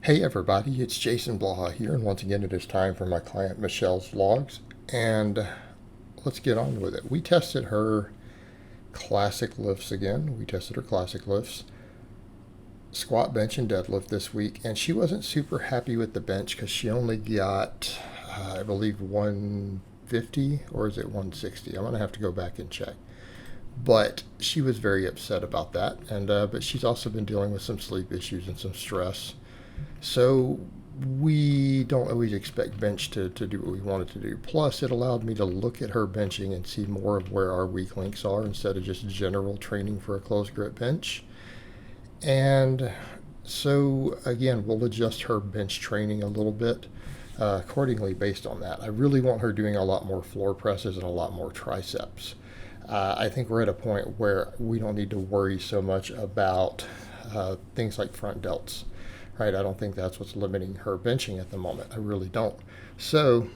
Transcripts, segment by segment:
Hey everybody, it's Jason Blaha here, and once again it is time for my client Michelle's vlogs, and let's get on with it. We tested her classic lifts again. We tested her classic lifts, squat, bench, and deadlift this week, and she wasn't super happy with the bench because she only got, I believe, 150, or is it 160? I'm going to have to go back and check. But she was very upset about that, and but she's also been dealing with some sleep issues and some stress. So we don't always expect bench to do what we want it to do. Plus, it allowed me to look at her benching and see more of where our weak links are instead of just general training for a closed grip bench. And so, again, we'll adjust her bench training a little bit accordingly based on that. I really want her doing a lot more floor presses and a lot more triceps. I think we're at a point where we don't need to worry so much about things like front delts. Right, I don't think that's what's limiting her benching at the moment. I really don't. So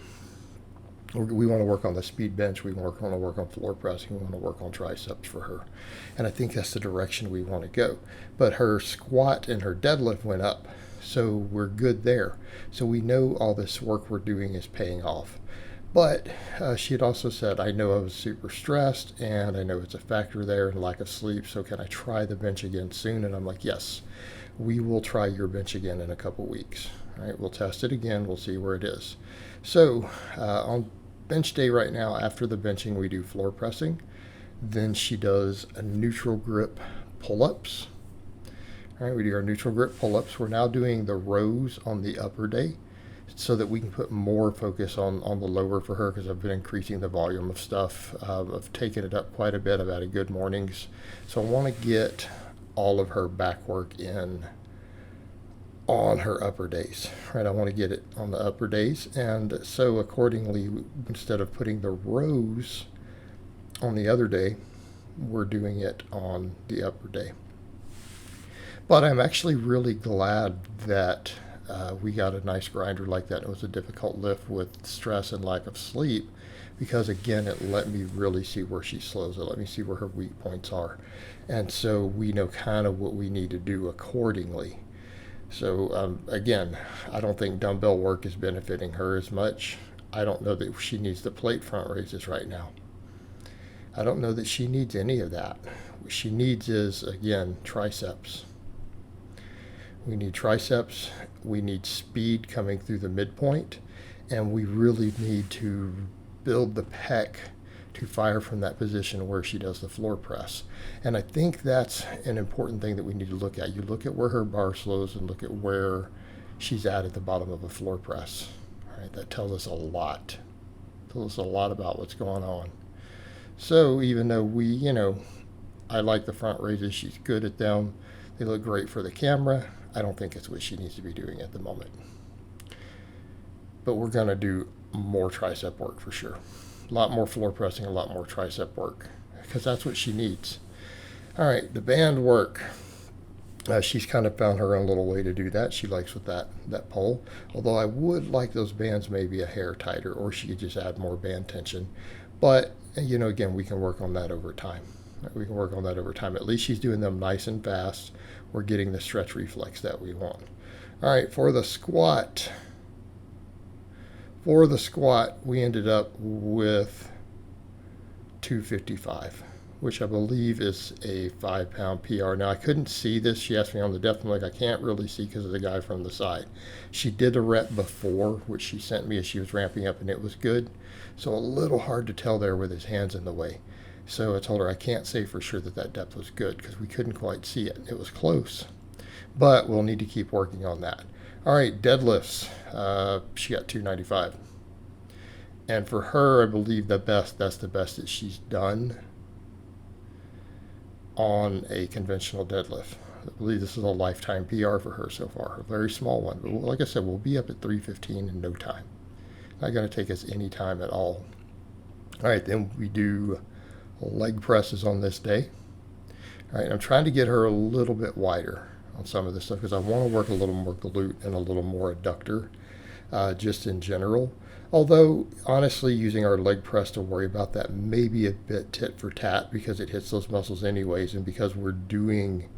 we want to work on the speed bench. We want to work on floor pressing. We want to work on triceps for her. And I think that's the direction we want to go. But her squat and her deadlift went up. So we're good there. So we know all this work we're doing is paying off. But she had also said, I know I was super stressed and I know it's a factor there and lack of sleep. So can I try the bench again soon? And I'm like, yes. We will try your bench again in a couple weeks. All right, we'll test it again. We'll see where it is. So on bench day right now, after the benching, we do floor pressing. Then she does a neutral grip pull-ups. All right, we do our neutral grip pull-ups. We're now doing the rows on the upper day so that we can put more focus on the lower for her, because I've been increasing the volume of stuff. I've taken it up quite a bit. I've had a good mornings. So I want to get all of her back work in on her upper days, right? I want to get it on the upper days. And so accordingly, instead of putting the rows on the other day, we're doing it on the upper day. But I'm actually really glad that we got a nice grinder like that. It was a difficult lift with stress and lack of sleep, because again, it let me really see where she slows. It let me see where her weak points are. And so we know kind of what we need to do accordingly. So again, I don't think dumbbell work is benefiting her as much. I don't know that she needs the plate front raises right now. I don't know that she needs any of that. What she needs is, again, triceps. We need triceps. We need speed coming through the midpoint. And we really need to build the pec to fire from that position where she does the floor press. And I think that's an important thing that we need to look at. You look at where her bar slows and look at where she's at the bottom of a floor press. All right, that tells us a lot. Tells us a lot about what's going on. So even though I like the front raises, she's good at them. They look great for the camera. I don't think it's what she needs to be doing at the moment. But we're going to do more tricep work for sure. A lot more floor pressing, a lot more tricep work, because that's what she needs. All right, the band work. She's kind of found her own little way to do that. She likes with that pole. Although I would like those bands maybe a hair tighter, or she could just add more band tension. But, again, we can work on that over time. We can work on that over time. At least she's doing them nice and fast. We're getting the stretch reflex that we want. All right, for the squat. For the squat, we ended up with 255, which I believe is a 5-pound PR. Now, I couldn't see this. She asked me on the depth. I'm like, I can't really see because of the guy from the side. She did a rep before, which she sent me as she was ramping up, and it was good. So a little hard to tell there with his hands in the way. So I told her I can't say for sure that depth was good because we couldn't quite see it. It was close, but we'll need to keep working on that. All right, deadlifts. She got 295. And for her, I believe that's the best that she's done on a conventional deadlift. I believe this is a lifetime PR for her so far. A very small one. But like I said, we'll be up at 315 in no time. Not going to take us any time at all. All right, then we do leg presses on this day. All right, I'm trying to get her a little bit wider on some of this stuff because I want to work a little more glute and a little more adductor just in general. Although, honestly, using our leg press to worry about that may be a bit tit for tat because it hits those muscles anyways, and because we're doing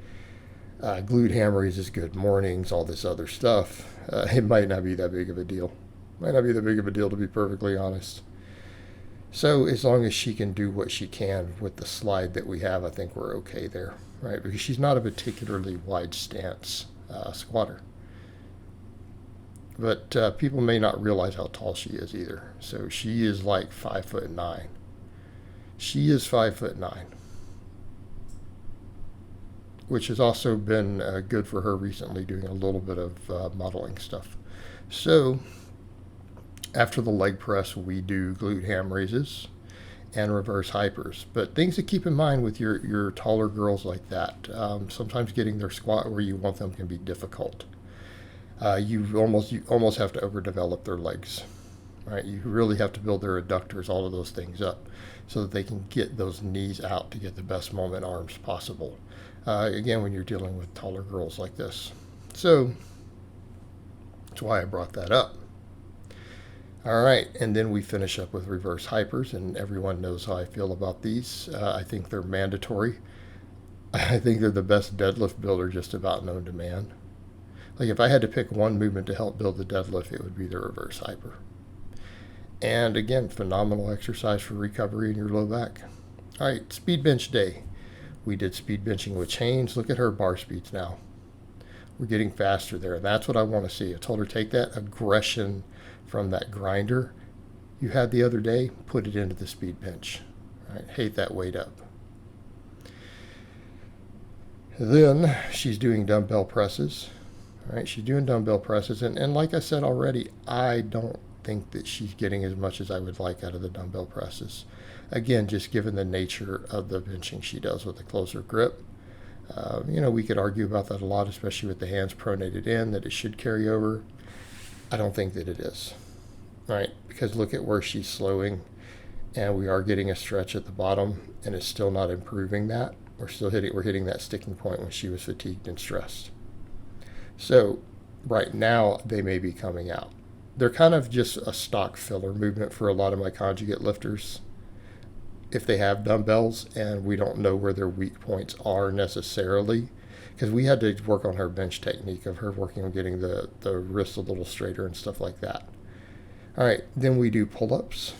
Glute ham raises, good mornings, all this other stuff. It might not be that big of a deal. Might not be that big of a deal, to be perfectly honest. So as long as she can do what she can with the slide that we have, I think we're okay there, right? Because she's not a particularly wide stance squatter. But people may not realize how tall she is either. So she is like 5'9". She is 5'9", which has also been good for her recently, doing a little bit of modeling stuff. So after the leg press, we do glute ham raises and reverse hypers. But things to keep in mind with your taller girls like that, sometimes getting their squat where you want them can be difficult. You almost have to overdevelop their legs, right? You really have to build their adductors, all of those things up, so that they can get those knees out to get the best moment arms possible. Again, when you're dealing with taller girls like this. So that's why I brought that up. All right, and then we finish up with reverse hypers, and everyone knows how I feel about these. I think they're mandatory. I think they're the best deadlift builder just about known to man. Like if I had to pick one movement to help build the deadlift, it would be the reverse hyper. And again, phenomenal exercise for recovery in your low back. All right, speed bench day. We did speed benching with chains. Look at her bar speeds now. We're getting faster there. And that's what I want to see. I told her take that aggression from that grinder you had the other day, put it into the speed bench. All right, hate that weight up. Then she's doing dumbbell presses. All right, she's doing dumbbell presses. And like I said already, I don't think that she's getting as much as I would like out of the dumbbell presses. Again, just given the nature of the benching she does with a closer grip. We could argue about that a lot, especially with the hands pronated in, that it should carry over. I don't think that it is, right? Because look at where she's slowing, and we are getting a stretch at the bottom, and it's still not improving that. We're hitting that sticking point when she was fatigued and stressed. So right now they may be coming out. They're kind of just a stock filler movement for a lot of my conjugate lifters. If they have dumbbells and we don't know where their weak points are necessarily, because we had to work on her bench technique of her working on getting the wrists a little straighter and stuff like that. All right, then we do pull-ups.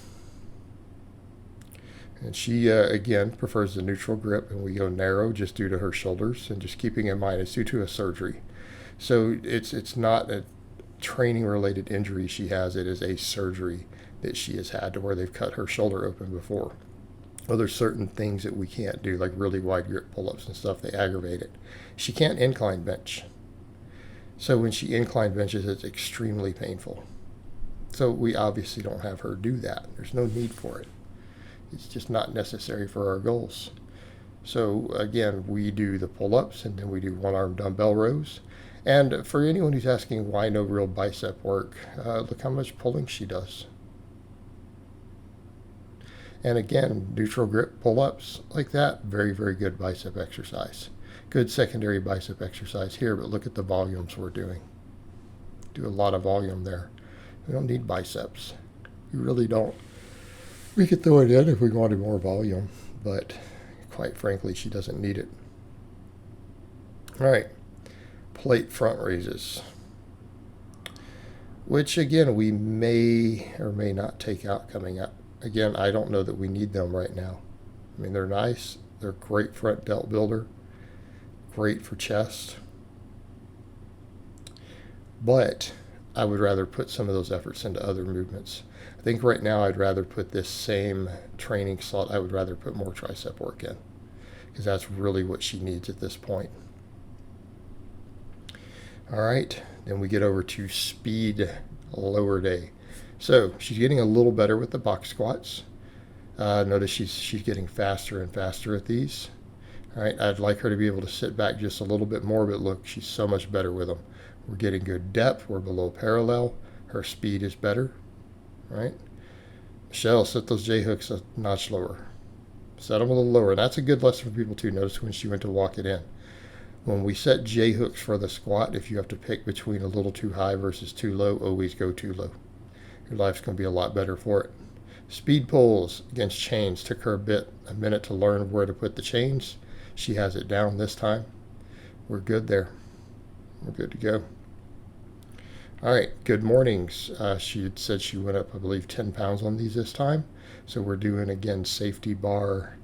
And she, again, prefers the neutral grip, and we go narrow just due to her shoulders, and just keeping in mind it's due to a surgery. So it's not a training-related injury she has. It is a surgery that she has had to where they've cut her shoulder open before. Well, there's certain things that we can't do, like really wide grip pull-ups and stuff. They aggravate it. She can't incline bench. So when she incline benches, it's extremely painful. So we obviously don't have her do that. There's no need for it. It's just not necessary for our goals. So again, we do the pull-ups, and then we do one-arm dumbbell rows. And for anyone who's asking why no real bicep work, look how much pulling she does. And again, neutral grip pull-ups like that, very, very good bicep exercise. Good secondary bicep exercise here, but look at the volumes we're doing. Do a lot of volume there. We don't need biceps. We really don't. We could throw it in if we wanted more volume, but quite frankly, she doesn't need it. All right, plate front raises, which again, we may or may not take out coming up. Again, I don't know that we need them right now. I mean, they're nice. They're great front delt builder. Great for chest. But I would rather put some of those efforts into other movements. I think right now I'd rather put this same training slot, I would rather put more tricep work in, because that's really what she needs at this point. All right, then we get over to speed lower day. So she's getting a little better with the box squats. Notice she's getting faster and faster at these. All right, I'd like her to be able to sit back just a little bit more, but look, she's so much better with them. We're getting good depth. We're below parallel. Her speed is better. All right, Michelle, set those J hooks a notch lower. Set them a little lower. And that's a good lesson for people too. Notice when she went to walk it in. When we set J hooks for the squat, if you have to pick between a little too high versus too low, always go too low. Your life's going to be a lot better for it. Speed pulls against chains. Took her a minute to learn where to put the chains. She has it down this time. we're good there. We're good to go. All right, good mornings. She had said she went up, I believe, 10 pounds on these this time. So we're doing, again, safety bar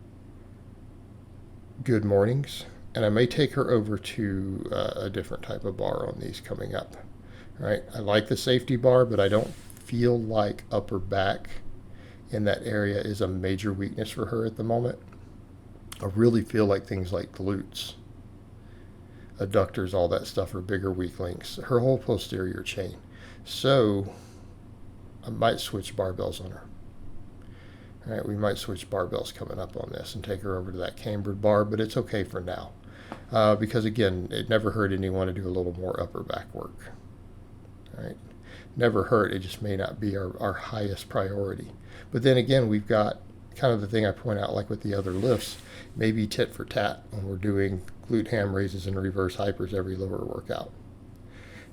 good mornings. And I may take her over to a different type of bar on these coming up. All right, I like the safety bar, but I don't feel like upper back in that area is a major weakness for her at the moment. I really feel like things like glutes, adductors, all that stuff are bigger weak links. Her whole posterior chain. So I might switch barbells on her. All right, we might switch barbells coming up on this and take her over to that cambered bar, but it's okay for now. Because again, it never hurt anyone to do a little more upper back work. All right, never hurt. It just may not be our highest priority. But then again, we've got kind of the thing I point out, like with the other lifts, maybe tit for tat when we're doing glute ham raises and reverse hypers every lower workout.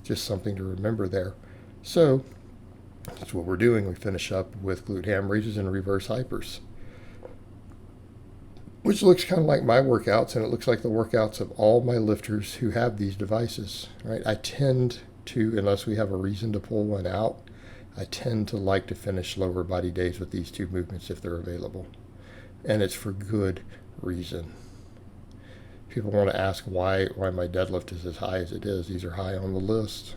Just something to remember there. So that's what we're doing. We finish up with glute ham raises and reverse hypers, which looks kind of like my workouts, and it looks like the workouts of all my lifters who have these devices. Right? I tend to, unless we have a reason to pull one out, I tend to like to finish lower body days with these two movements if they're available. And it's for good reason. People want to ask why my deadlift is as high as it is. These are high on the list.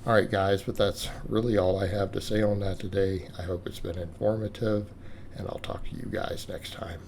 All right, guys, but that's really all I have to say on that today. I hope it's been informative, and I'll talk to you guys next time.